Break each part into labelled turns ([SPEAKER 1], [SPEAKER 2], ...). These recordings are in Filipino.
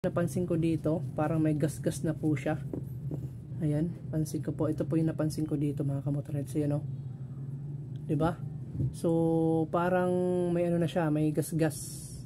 [SPEAKER 1] Napansin ko dito, parang may gas-gas na po siya. Ayan, pansin ko po. Ito po yung napansin ko dito mga kamotorheads. Ayan o. Diba? So, parang may ano na siya, may gas-gas.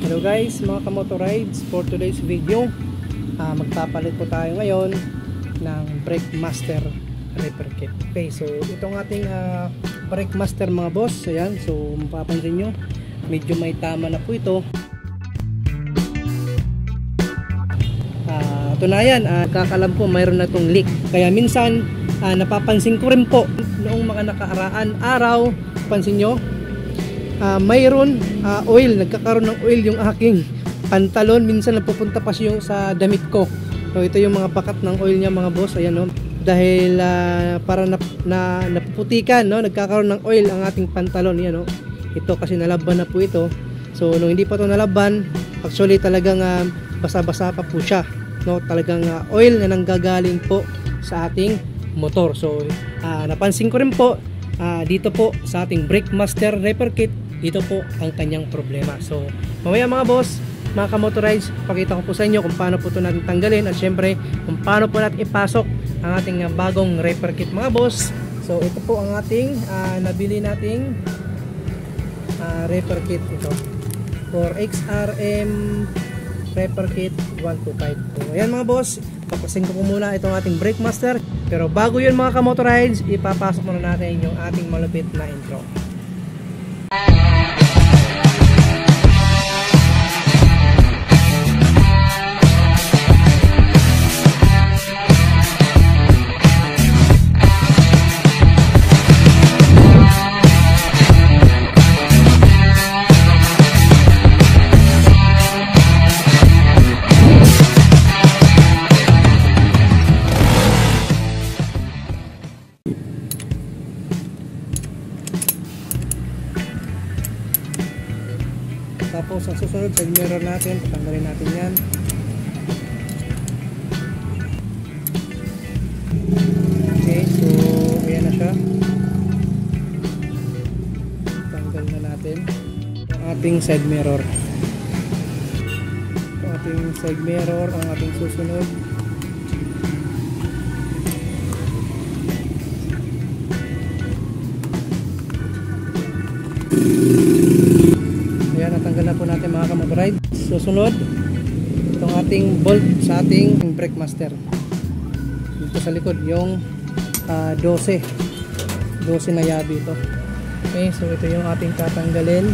[SPEAKER 1] Hello guys, mga kamotorrides. For today's video, magpapalit po tayo ngayon ng Brake Master Repair Kit. Okay, so itong ating Brake Master mga boss. Ayan, so mapapansin nyo, medyo may tama na po ito. Tunayan, kakalam ko mayroon na itong leak. Kaya minsan, napapansin ko rin po noong mga nakaaraan araw, pansin nyo, mayroon oil, nagkakaroon ng oil yung aking pantalon. Minsan napupunta pa siya sa damit ko. So ito yung mga bakat ng oil niya mga boss. Ayan no, dahil para napuputikan, no, nagkakaroon ng oil ang ating pantalon. Yan no, ito kasi nalaban na po ito. So nung hindi pa ito nalaban, actually talagang basa-basa pa po siya, no, talagang oil na nanggagaling po sa ating motor. So napansin ko rin po dito po sa ating Brake Master Repair Kit, dito po ang kanyang problema. So mamaya mga boss, mga kamotorize, pakita ko po sa inyo kung paano po ito natin tanggalin, at syempre kung paano po natin ipasok ang ating bagong repair kit mga boss. So ito po ang ating nabili nating repair kit, ito for XRM Repair Kit 125. So ayan mga boss, papasin ko muna itong ating Brake Master. Pero bago yun mga kamotorides, ipapasok muna natin yung ating malupit na intro. Tapos ang susunod, side mirror natin, patanggalin natin yan. Okay, so ayan na siya. Tanggal na natin ang ating side mirror. Ang ating side mirror, ang ating susunod. Natanggal na po natin mga kamotoride. Susunod, itong ating bolt sa ating Brake Master. Dito sa likod, yung 12 na yabi ito. Okay, so ito yung ating tatanggalin.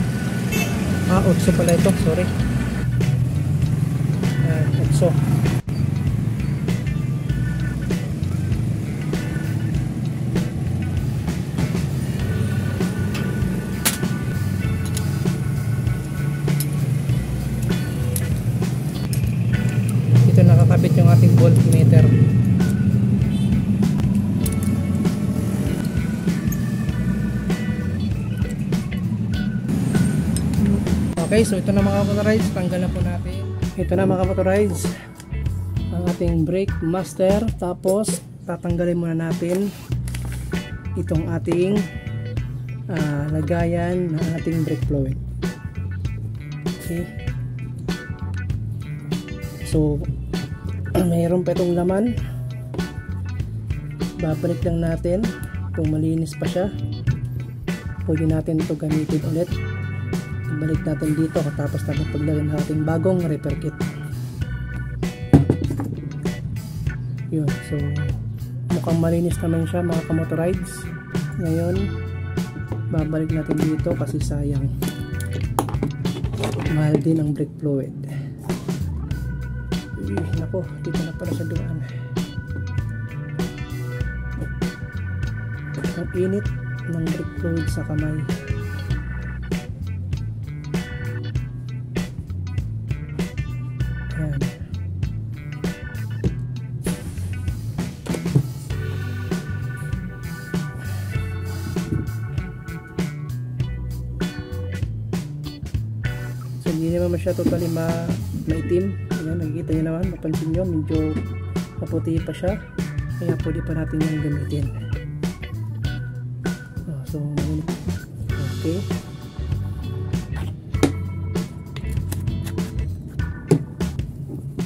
[SPEAKER 1] 8 pala ito, sorry. 8. Nakakabit yung ating voltmeter. Okay, so ito na mga kamotorides, tanggal na po natin. Ito na mga kamotorides, ang ating Brake Master. Tapos tatanggalin muna natin itong ating lagayan ng ating brake fluid. Okay, so mayroon pa itong laman, babalik lang natin. Kung malinis pa siya, pwede natin ito gamitin ulit. Ibalik natin dito katapos natin paglagay ng ating bagong repair kit. Yun, so mukhang malinis naman siya mga kamotorides. Ngayon babalik natin dito kasi sayang, mahal din ang brake fluid. Nako, dito na pala sa dumaan. Ang init ng brake fluid sa kamay. Ayan. So hindi naman siya totally maitim. Ayan, nakikita nyo naman, mapansin nyo, medyo maputi pa siya, kaya pwede pa natin yung gamitin. So okay,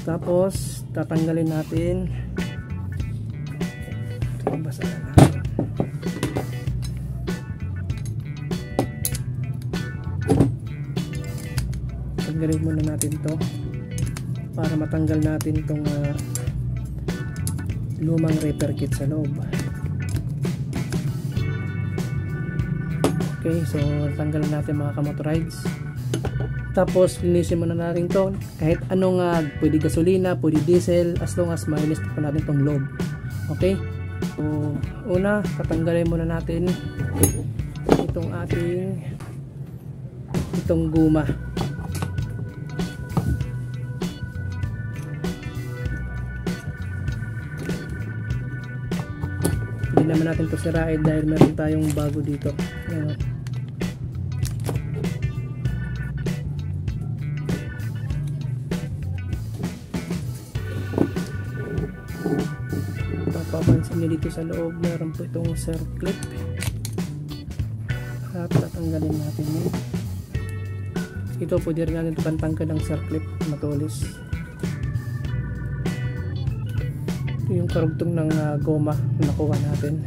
[SPEAKER 1] Tapos tatanggalin natin. Ito basahan natin. Tanggalin muna natin to para matanggal natin itong lumang repair kit sa loob. Okay, so tanggalin natin mga kamotorides. Tapos linisin muna natin to kahit anong pwede gasolina, pwede diesel, as long as malinis pa natin tong loob. Okay, so una tatanggalin muna natin itong guma. Hindi naman natin to sirain dahil meron tayong bago dito. Ayan. Papansin nyo dito sa loob meron po itong circlip at tatanggalin natin yun. Ito pwede rin natin pantanggal ng circlip matulis. Ito yung karugtong ng goma na nakuha natin.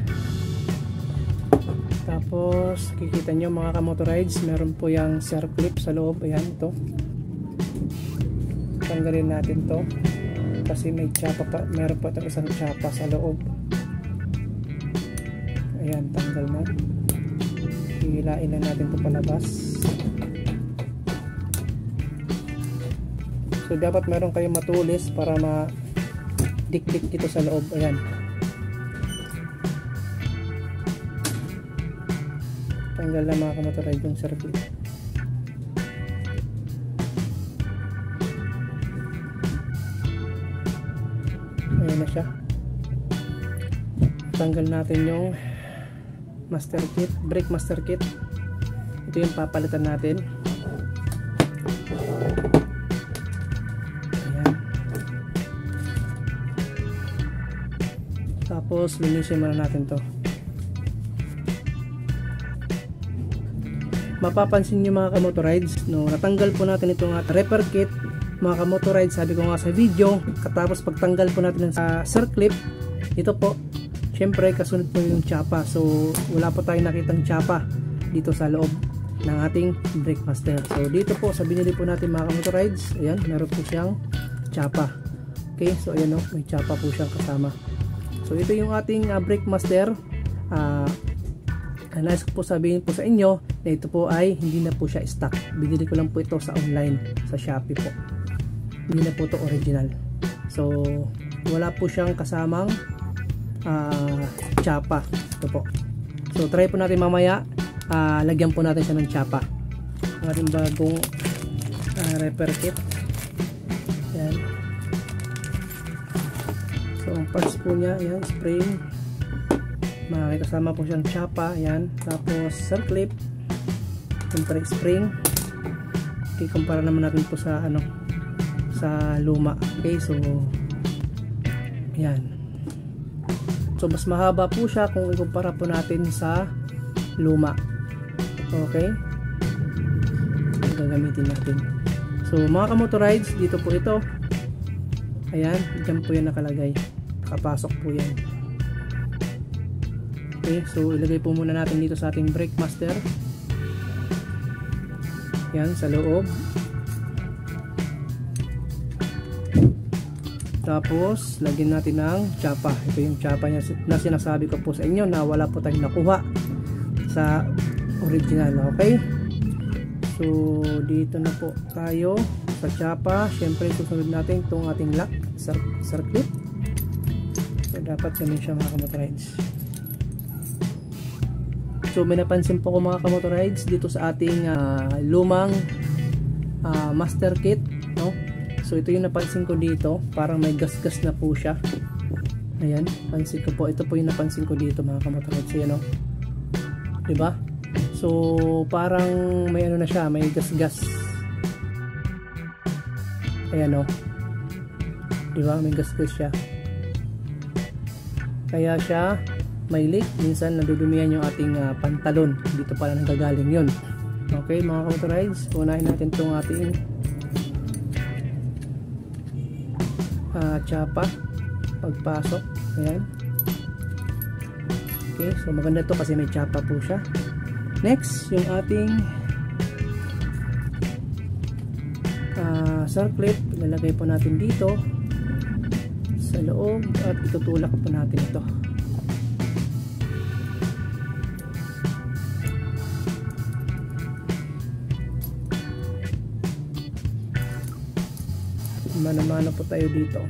[SPEAKER 1] Tapos kikita nyo mga kamotorides meron po yung circlip sa loob. Ayan, ito tanggalin natin to kasi may tsapa pa, meron pa itong isang tsapa sa loob. Ayan, tanggal na. Hihilain na natin ito palabas. So dapat meron kayong matulis para ma-dikdik ito sa loob. Ayan, tanggal na mga kamotorides yung circuit. Ayan na siya. Tanggal natin yung master kit, brake master kit. Ito yung papalitan natin. Ayan. Tapos linisin muna natin to. Mapapansin nyo mga kamotorides, no, natanggal po natin itong repair kit mga kamotorides, sabi ko nga sa video. Katapos pagtanggal po natin sa circlip, ito po syempre kasunod po yung tsapa. So wala po tayong nakitang tsapa dito sa loob ng ating brake master. So dito po sa binili po natin mga kamotorides, ayan, meron po siyang tsapa. Okay, so ayan o, may tsapa po siyang kasama. So ito yung ating brake master. Nais ko po sabihin po sa inyo na ito po ay hindi na po siya stock. Binili ko lang po ito sa online, sa Shopee po. Hindi na po ito original. So wala po siyang kasamang tsapa. Ito po. So try po natin mamaya, lagyan po natin siya ng tsapa. Ang ating bagong repair kit. Ayan. So ang parts po niya, ayan, spring. May kasama po siyang tsapa. Ayan. Tapos circlip, siyempre spring. Okay, kumpara naman natin po sa sa luma. Okay, so ayan. So mas mahaba po siya kung ikumpara po natin sa luma. Okay, gagamitin natin. So mga kamotorides, dito po ito. Ayan, dyan po yan nakalagay. Kapasok po yan. Okay, so ilagay po muna natin dito sa ating brake master. Yan, sa loob. Tapos lagyan natin ng tsapa. Ito yung tsapa niya na sinasabi ko po sa inyo na wala po tayong nakuha sa original. Okay, so dito na po tayo sa tsapa. Syempre susunod natin itong ating lock circuit. So dapat ganun siya mga kamotorides. So may napansin po ko mga kamotorides dito sa ating lumang master kit, no? So ito yung napansin ko dito, parang may gas-gas na po siya. Ayan, pansin ko po. Ito po yung napansin ko dito mga kamotorides. Ayan, no? Diba? So parang may ano na siya, may gas-gas. Ayan, no? Diba? May gas-gas siya. Kaya siya may leak. Minsan nadudumihan yung ating pantalon. Dito pala nanggagaling yun. Okay mga kamotorides, unahin natin itong ating tsapa pagpasok. Ayan. Okay, so maganda to kasi may tsapa po siya. Next, yung ating circlip, ilalagay po natin dito sa loob at itutulak po natin ito. Mano-mano po tayo dito.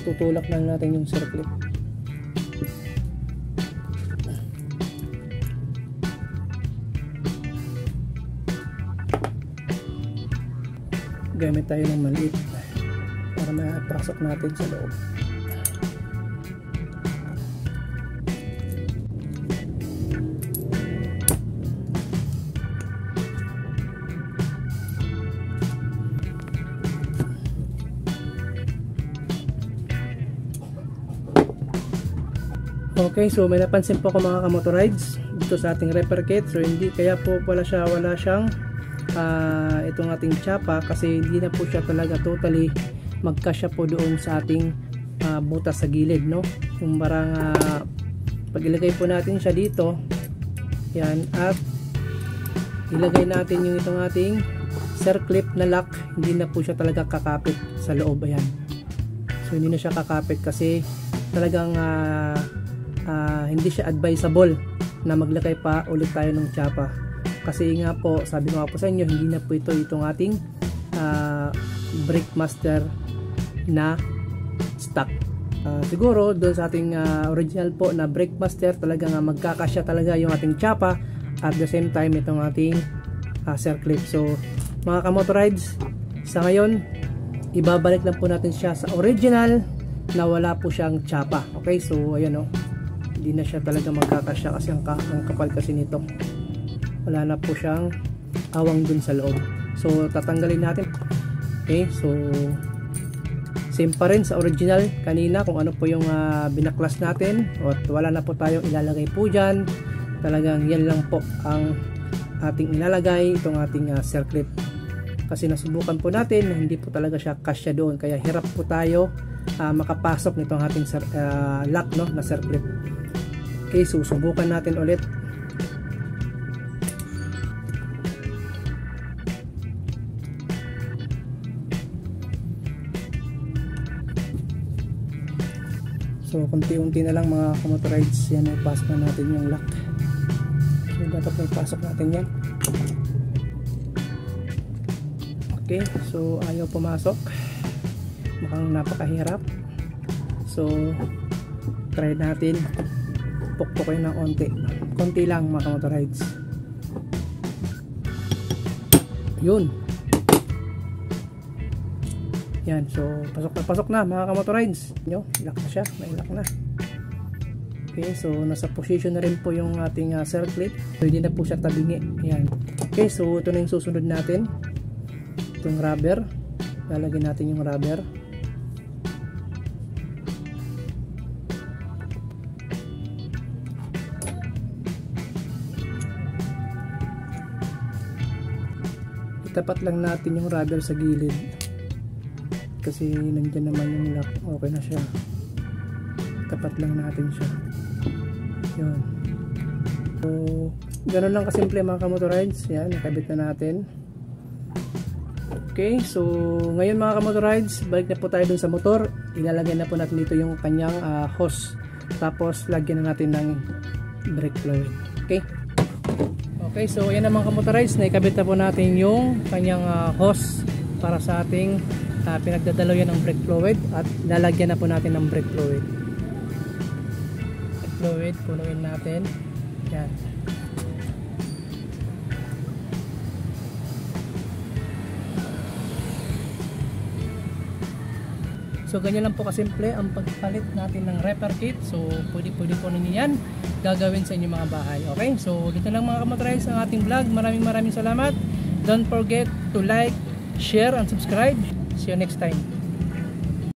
[SPEAKER 1] Tutulak lang natin yung circlip. Gamit tayo ng maliit para mapasok natin sa loob. Okay, so may napansin po ako mga kamotorides dito sa ating repair kit. So hindi kaya po wala siyang itong ating tsapa kasi hindi na po siya talaga totally magkasya po doon sa ating butas sa gilid, no? Yung parang pag ilagay po natin siya dito, yan, at ilagay natin yung itong ating circlip na lock, hindi na po siya talaga kakapit sa loob. Ayan, so hindi na siya kakapit kasi talagang hindi siya advisable na maglagay pa ulit tayo ng tsapa. Kasi nga po, sabi ko nga po sa inyo, hindi na po itong ating Brickmaster na stock. Siguro doon sa ating original po na Brickmaster, talaga nga magkakasya talaga yung ating tsapa at the same time itong ating circlip. So mga kamotorides, sa ngayon ibabalik lang po natin siya sa original na wala po siyang tsapa. Okay, so ayan, hindi na siya talaga magkakasya kasi ang kapal kasi nito. Wala na po siyang awang dun sa loob. So tatanggalin natin. Okay, so same pa rin sa original kanina kung ano po yung binaklas natin, at wala na po tayong ilalagay po dyan. Talagang yan lang po ang ating ilalagay, itong ating circlip, kasi nasubukan po natin na hindi po talaga siya kasya doon, kaya hirap po tayo makapasok nitong ating lock, no, na circlip. Okay, so subukan natin ulit. So konti-unti na lang mga kamotorides, yan, ipasok na natin yung lock. So dapat may pasok natin yan. Okay, so ayaw pumasok, mukhang napakahirap. So try natin pukpukin ng konti lang mga kamotorides. Yun, yan, so pasok na mga kamotorides nyo, lock na siya, may lock na. Okay, so nasa position na rin po yung ating circlip, so hindi na po siya tabingi. Yan. Okay, so ito na yung susunod natin, itong rubber. Lalagyan natin yung rubber. Itapat lang natin yung rubber sa gilid kasi nandiyan naman yung lock. Okay na siya, tapat lang natin siya. Yun, so ganoon lang kasimple mga kamotorides. Yan, nakabit na natin. Okay, so ngayon mga kamotorides, balik na po tayo dun sa motor. Ilalagay na po natin dito yung kanyang hose, tapos lagyan na natin ng brake fluid. Okay, so yan na mga kamotorides, naikabit na po natin yung kanyang hose para sa ating pinagdadalaw yan ng brake fluid, at lalagyan na po natin ng brake fluid. Punuin natin. Yan. So ganyan lang po kasimple ang pagpalit natin ng repair kit. So pwede po ninyo yan gagawin sa inyong mga bahay. Okay? So, dito lang mga kamotorize ang ating vlog. Maraming salamat. Don't forget to like, share, and subscribe. See you next time.